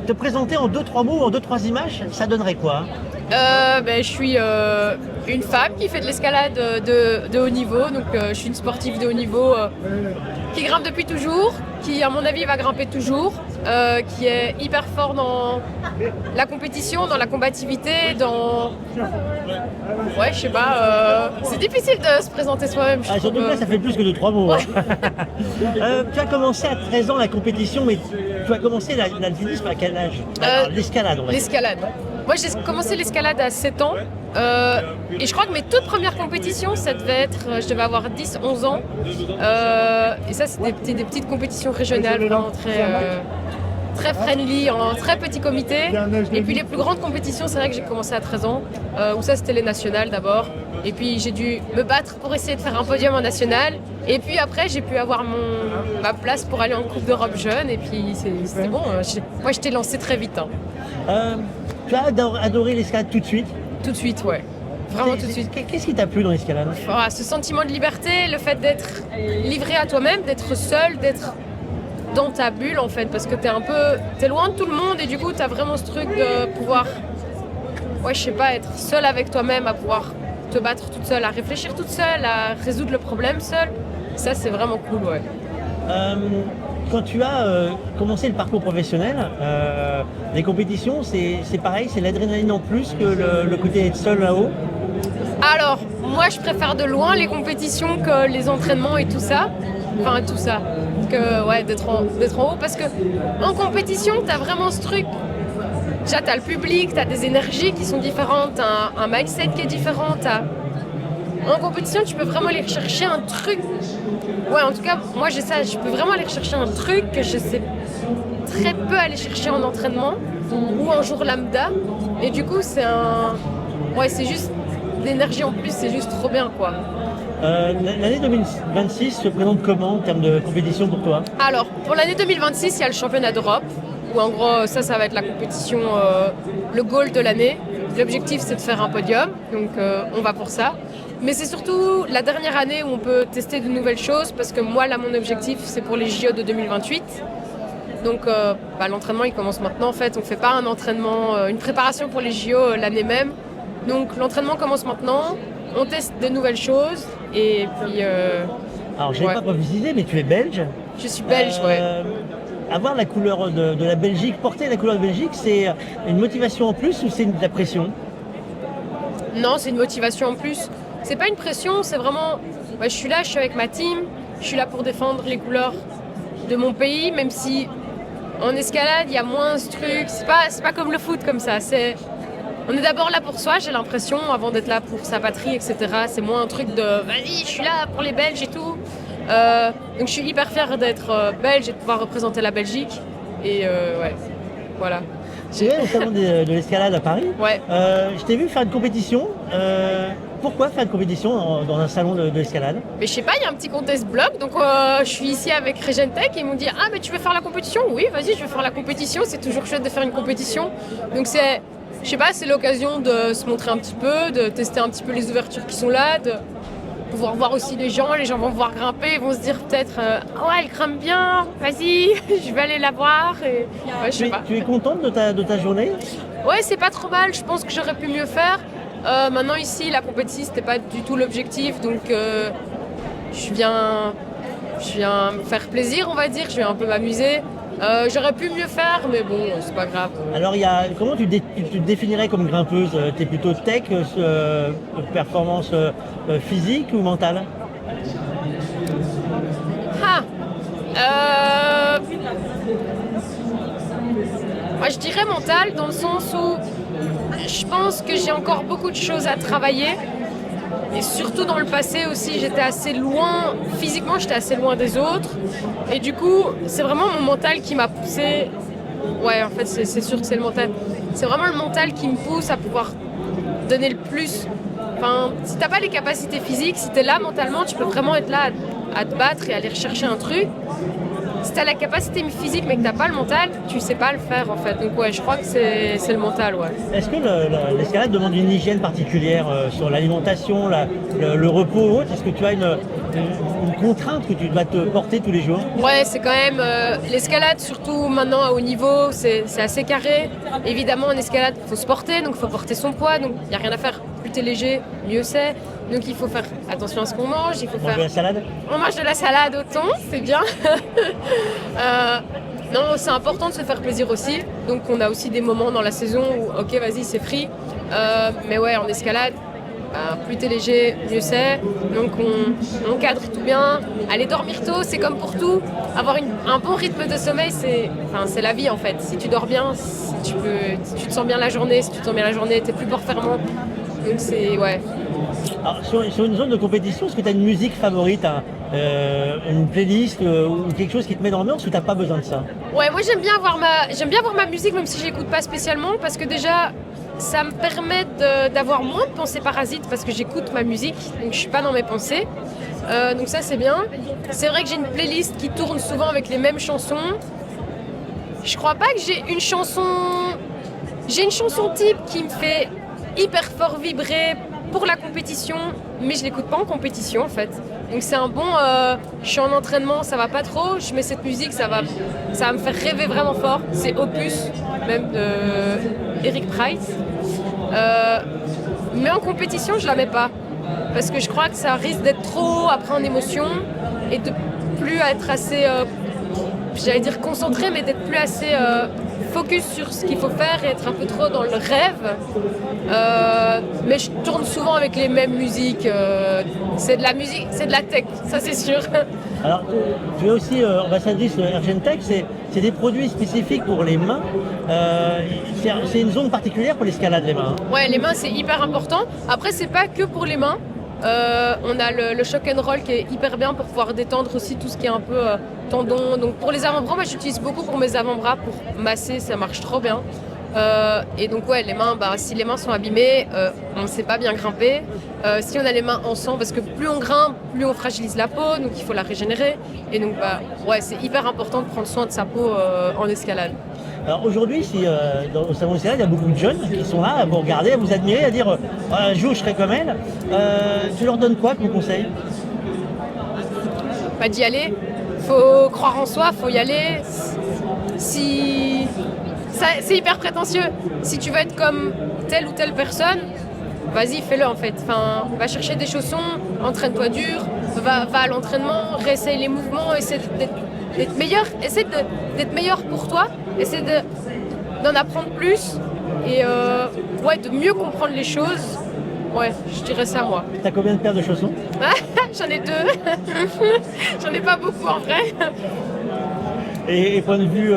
te présenter en 2-3 mots, en 2-3 images, ça donnerait quoi? Je suis une femme qui fait de l'escalade de haut niveau, donc je suis une sportive de haut niveau qui grimpe depuis toujours, qui à mon avis va grimper toujours, qui est hyper fort dans la compétition, dans la combativité, dans... Ouais, je sais pas, c'est difficile de se présenter soi-même, je trouve. Surtout que là, ça fait plus que 2-3 mots. Ouais. Tu as commencé à 13 ans la compétition, mais tu as commencé l'alpinisme à quel âge? L'escalade, on va dire. L'escalade. Moi, j'ai commencé l'escalade à 7 ans. Et je crois que mes toutes premières compétitions, ça devait être, je devais avoir 10-11 ans. Et ça, c'était des petites compétitions régionales, vraiment très friendly, en très petit comité. Et puis les plus grandes compétitions, c'est vrai que j'ai commencé à 13 ans, où ça, c'était les nationales d'abord. Et puis j'ai dû me battre pour essayer de faire un podium en national. Et puis après, j'ai pu avoir ma place pour aller en Coupe d'Europe jeune. Et puis c'était bon. Moi, je t'ai lancé très vite. Tu as adoré l'escalade tout de suite? Tout de suite, ouais. Vraiment tout de suite. Qu'est-ce qui t'a plu dans l'escalade? Ce sentiment de liberté, le fait d'être livré à toi-même, d'être seul, d'être dans ta bulle en fait, parce que t'es loin de tout le monde et du coup t'as vraiment ce truc de pouvoir, ouais je sais pas, être seul avec toi-même, à pouvoir te battre toute seule, à réfléchir toute seule, à résoudre le problème seule. Ça c'est vraiment cool, ouais. Quand tu as commencé le parcours professionnel, les compétitions, c'est pareil, c'est l'adrénaline en plus que le côté d'être seul là-haut? Alors, moi je préfère de loin les compétitions que les entraînements et tout ça. Enfin, tout ça. D'être en haut. Parce que en compétition, t'as vraiment ce truc. Déjà, t'as le public, t'as des énergies qui sont différentes, t'as un mindset qui est différent. En compétition, tu peux vraiment aller chercher un truc. Ouais, en tout cas, moi j'ai ça. Je peux vraiment aller chercher un truc que je sais très peu aller chercher en entraînement ou en jour lambda. Et du coup, c'est juste l'énergie en plus, c'est juste trop bien, quoi. L'année 2026 se présente comment en termes de compétition pour toi? Alors, pour l'année 2026, il y a le championnat d'Europe, où en gros, ça va être la compétition, le goal de l'année. L'objectif, c'est de faire un podium, donc on va pour ça. Mais c'est surtout la dernière année où on peut tester de nouvelles choses, parce que moi, là, mon objectif, c'est pour les JO de 2028. Donc, l'entraînement, il commence maintenant, en fait. On ne fait pas un entraînement, une préparation pour les JO l'année même. Donc, l'entraînement commence maintenant. On teste de nouvelles choses et puis... Alors, je n'avais pas précisé, mais tu es belge. Je suis belge, ouais. Avoir la couleur de la Belgique, porter la couleur de Belgique, c'est une motivation en plus ou c'est de la pression? Non, c'est une motivation en plus. C'est pas une pression, c'est vraiment... je suis là, je suis avec ma team, je suis là pour défendre les couleurs de mon pays, même si en escalade, il y a moins ce truc. C'est pas comme le foot comme ça, On est d'abord là pour soi, j'ai l'impression, avant d'être là pour sa patrie, etc. C'est moins un truc de « vas-y, je suis là pour les Belges et tout ». Donc je suis hyper fière d'être belge et de pouvoir représenter la Belgique. Et voilà. C'est vrai, au salon de l'escalade à Paris. Ouais. Je t'ai vu faire une compétition. Pourquoi faire une compétition dans un salon de l'escalade? Mais je sais pas, il y a un petit contest blog, donc je suis ici avec Regentech et ils m'ont dit « Ah, mais tu veux faire la compétition ?» Oui, vas-y, je veux faire la compétition, c'est toujours chouette de faire une compétition. Donc je sais pas, c'est l'occasion de se montrer un petit peu, de tester un petit peu les ouvertures qui sont là, de pouvoir voir aussi les gens vont voir grimper, ils vont se dire peut-être « Ouais, elle grimpe bien, vas-y, je vais aller la voir. » Et je sais pas. Tu es contente de ta journée? Ouais, c'est pas trop mal, je pense que j'aurais pu mieux faire. Maintenant ici, la compétition, c'était pas du tout l'objectif, donc je viens me faire plaisir, on va dire, je viens un peu m'amuser. J'aurais pu mieux faire, mais bon, c'est pas grave. Alors, comment tu te définirais comme grimpeuse? T'es plutôt tech, performance physique ou mentale? Moi, je dirais mentale, dans le sens où je pense que j'ai encore beaucoup de choses à travailler. Et surtout dans le passé aussi, j'étais assez loin, physiquement j'étais assez loin des autres. Et du coup, c'est vraiment mon mental qui m'a poussé. Ouais, en fait, c'est sûr que c'est le mental. C'est vraiment le mental qui me pousse à pouvoir donner le plus. Enfin, si t'as pas les capacités physiques, si t'es là mentalement, tu peux vraiment être là à te battre et aller rechercher un truc. si t'as la capacité physique mais que t'as pas le mental, tu sais pas le faire en fait. Donc ouais, je crois que c'est le mental, ouais. Est-ce que l'escalade demande une hygiène particulière sur l'alimentation, le repos ou autre? Est-ce que tu as une contrainte que tu dois te porter tous les jours? Ouais, c'est quand même l'escalade, surtout maintenant à haut niveau, c'est assez carré. Évidemment, en escalade, il faut se porter, donc il faut porter son poids, donc il n'y a rien à faire. Plus t'es léger, mieux c'est. Donc il faut faire attention à ce qu'on mange. Il faut Manger de la salade? On mange de la salade au thon, c'est bien. Non, c'est important de se faire plaisir aussi. Donc on a aussi des moments dans la saison où, ok, vas-y, c'est free. Mais ouais, en escalade, plus t'es léger, mieux c'est. Donc on cadre tout bien. Aller dormir tôt, c'est comme pour tout. Avoir un bon rythme de sommeil, c'est la vie en fait. Si tu dors bien, si tu te sens bien la journée, si tu te sens bien la journée, t'es plus performant. Donc c'est, ouais. Alors, sur une zone de compétition, est-ce que tu as une musique favorite, une playlist ou quelque chose qui te met dans l'ambiance ou tu n'as pas besoin de ça? Ouais, moi j'aime bien avoir ma musique même si je l'écoute pas spécialement parce que déjà ça me permet d'avoir moins de pensées parasites parce que j'écoute ma musique, donc je suis pas dans mes pensées. Donc ça c'est bien. C'est vrai que j'ai une playlist qui tourne souvent avec les mêmes chansons. Je crois pas que j'ai une chanson type qui me fait hyper fort vibrer pour la compétition, mais je l'écoute pas en compétition en fait. Donc c'est un bon, je suis en entraînement, ça va pas trop, je mets cette musique, ça va me faire rêver vraiment fort. C'est Opus, même de Eric Price. Mais en compétition, je la mets pas. Parce que je crois que ça risque d'être trop après en émotion et de plus être assez, j'allais dire concentré, mais d'être plus assez focus sur ce qu'il faut faire et être un peu trop dans le rêve. Mais je tourne souvent avec les mêmes musiques. C'est de la musique, c'est de la tech, ça c'est sûr. Alors, tu es aussi ambassadrice Argentec, c'est des produits spécifiques pour les mains. C'est une zone particulière pour l'escalade, les mains. Ouais, les mains c'est hyper important. Après, c'est pas que pour les mains. On a le shock and roll qui est hyper bien pour pouvoir détendre aussi tout ce qui est un peu tendon. Donc pour les avant-bras, moi j'utilise beaucoup pour mes avant-bras pour masser, ça marche trop bien. Et donc ouais, les mains, si les mains sont abîmées, on ne sait pas bien grimper. Si on a les mains en sang, parce que plus on grimpe, plus on fragilise la peau, donc il faut la régénérer. Et donc ouais, c'est hyper important de prendre soin de sa peau en escalade. Alors aujourd'hui, au Salon de l'escalade, il y a beaucoup de jeunes qui sont là à vous regarder, à vous admirer, à dire un jour je serai comme elle. Tu leur donnes quoi comme conseil? D'y aller, faut croire en soi, faut y aller. C'est hyper prétentieux. Si tu veux être comme telle ou telle personne, vas-y, fais-le en fait. Enfin, va chercher des chaussons, entraîne-toi dur, va à l'entraînement, réessaye les mouvements, essaie d'être meilleur, essaie d'être meilleur pour toi, essaie d'en apprendre plus et ouais, de mieux comprendre les choses. Ouais, je dirais ça moi. T'as combien de paires de chaussons? J'en ai 2. J'en ai pas beaucoup en vrai. Et point de vue,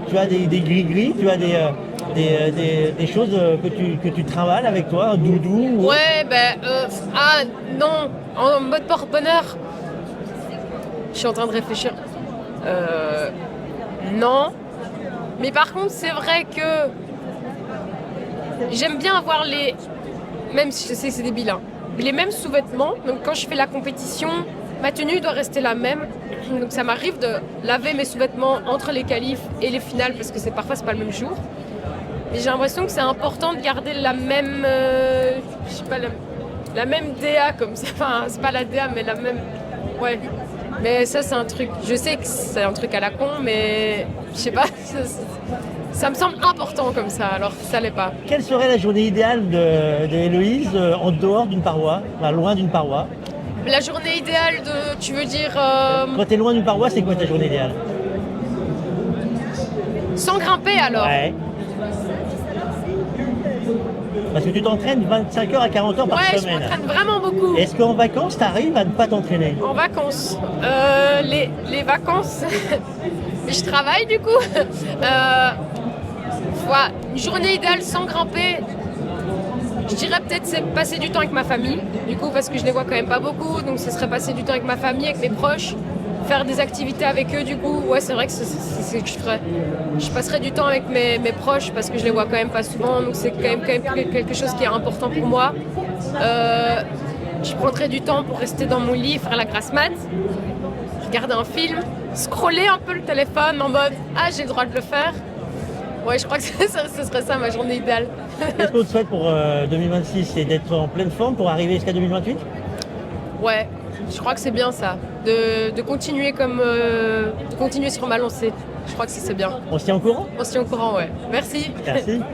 tu as des gris-gris, tu as des choses que tu travailles avec toi, un doudou ou... Ouais, non, en mode porte-bonheur. Je suis en train de réfléchir. Non. Mais par contre, c'est vrai que j'aime bien avoir même si je sais que c'est débile, les mêmes sous-vêtements. Donc quand je fais la compétition, ma tenue doit rester la même. Donc ça m'arrive de laver mes sous-vêtements entre les qualifs et les finales parce que parfois c'est pas le même jour. Mais j'ai l'impression que c'est important de garder la même, je sais pas, la même DA comme ça. Enfin, c'est pas la DA, mais la même. Ouais. Mais ça, c'est un truc. Je sais que c'est un truc à la con, mais je sais pas. Ça me semble important comme ça, alors ça l'est pas. Quelle serait la journée idéale de Héloïse en dehors d'une paroi, loin d'une paroi? La journée idéale tu veux dire... Quand t'es loin d'une paroi, c'est quoi ta journée idéale? Sans grimper alors? Ouais. Parce que tu t'entraînes 25 heures à 40 heures par semaine. Ouais, je m'entraîne vraiment beaucoup. Est-ce qu'en vacances, t'arrives à ne pas t'entraîner? En vacances. Les vacances, je travaille du coup. Une journée idéale sans grimper, je dirais peut-être c'est passer du temps avec ma famille, du coup parce que je les vois quand même pas beaucoup, donc ce serait passer du temps avec ma famille, avec mes proches, faire des activités avec eux du coup, ouais c'est vrai que c'est ce que je ferais. Je passerais du temps avec mes proches parce que je les vois quand même pas souvent, donc c'est quand même quelque chose qui est important pour moi. Je prendrais du temps pour rester dans mon lit, faire la grasse mat, regarder un film, scroller un peu le téléphone en mode ah, j'ai le droit de le faire. Ouais, je crois que ce serait ça ma journée idéale. Qu'est-ce qu'on te souhaite pour 2026? C'est d'être en pleine forme pour arriver jusqu'à 2028? Ouais, je crois que c'est bien ça. De continuer de continuer sur ma lancée. Je crois que c'est bien. On se tient au courant? On se tient au courant, ouais. Merci. Merci.